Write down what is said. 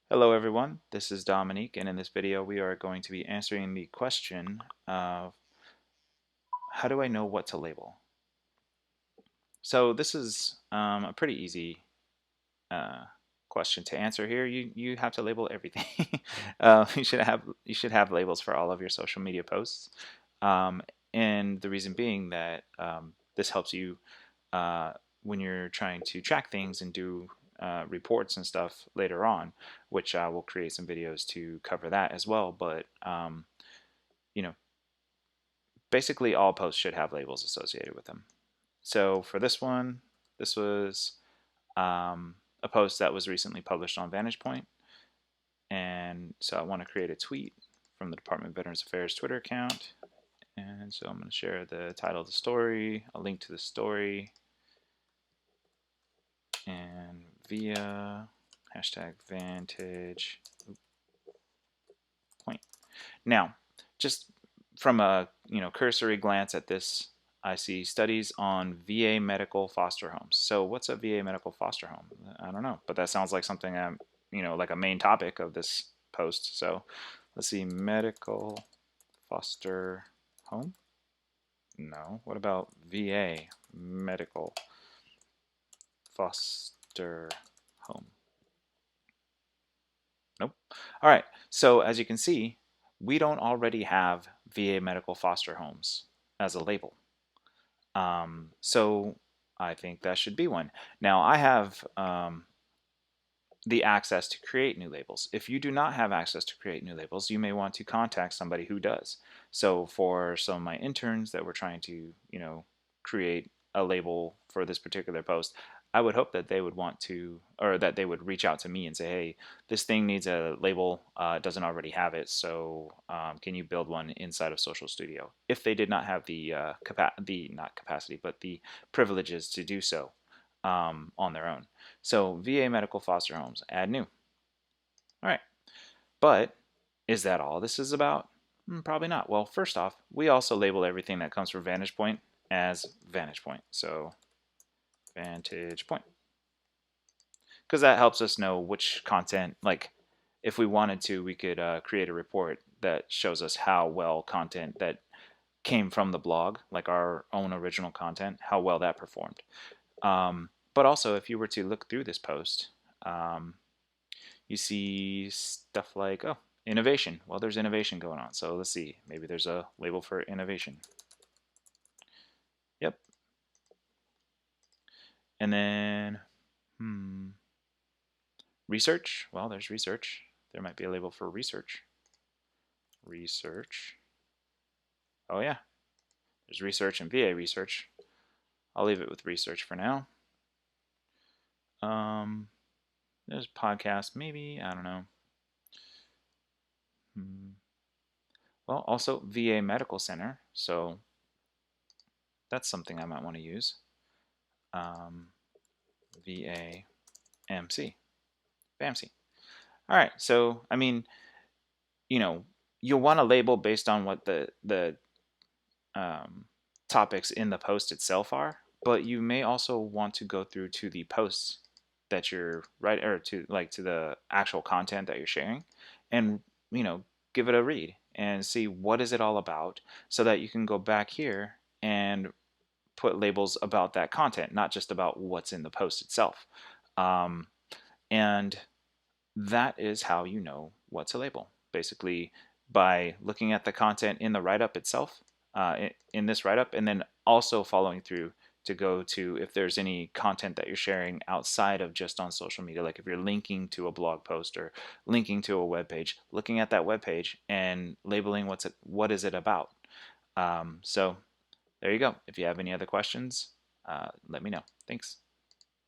Hello everyone, this is Dominique, and in this video we are going to be answering the question of how do I know what to label? So this is a pretty easy uh, question to answer here. You have to label everything. You should have labels for all of your social media posts, um, and the reason being that this helps you uh, when you're trying to track things and do reports and stuff later on, which will create some videos to cover that as well. But you know, basically all posts should have labels associated with them. So for this one, this was a post that was recently published on Vantage Point, and so I want to create a tweet from the Department of Veterans Affairs Twitter account. And so I'm going to share the title of the story, a link to the story, and via hashtag Vantage Point. Now, just from a cursory glance at this, I see studies on VA medical foster homes. So what's a VA medical foster home? I don't know, but that sounds like something like a main topic of this post. So let's see, medical foster home. No. What about VA medical foster home? Nope. All right. So as you can see, we don't already have VA medical foster homes as a label. So I think that should be one. Now I have the access to create new labels. If you do not have access to create new labels, you may want to contact somebody who does. So for some of my interns that were trying to, create a label for this particular post, I would hope that they would want to, or that they would reach out to me and say, hey, this thing needs a label, it doesn't already have it, so can you build one inside of Social Studio? If they did not have the, not capacity, but the privileges to do so on their own. So VA medical foster homes, add new. All right, but is that all this is about? Probably not. Well, first off, we also label everything that comes from Vantage Point as Vantage Point. So Vantage Point, because that helps us know which content, like if we wanted to, we could create a report that shows us how well content that came from the blog, like our own original content, how well that performed. But also, if you were to look through this post, um, you see stuff like, oh, innovation. Well, there's innovation going on. So let's see. Maybe there's a label for innovation. Yep. And then, research. Well, there's research. There might be a label for research. Research. Oh, yeah. There's research and VA research. I'll leave it with research for now. There's podcast, maybe. I don't know. Well, also VA Medical Center. So that's something I might want to use. VA MC. BAMC. All right. So, I mean, you'll want to label based on what the topics in the post itself are, but you may also want to go through to the posts that you're writing, or to the actual content that you're sharing, and give it a read and see what is it all about, so that you can go back here and put labels about that content, not just about what's in the post itself. And that is how you know what to label. Basically, by looking at the content in the write-up itself, in this write-up, and then also following through to go to if there's any content that you're sharing outside of just on social media, like if you're linking to a blog post or linking to a web page, looking at that web page and labeling what is it about. So there you go. If you have any other questions, let me know. Thanks.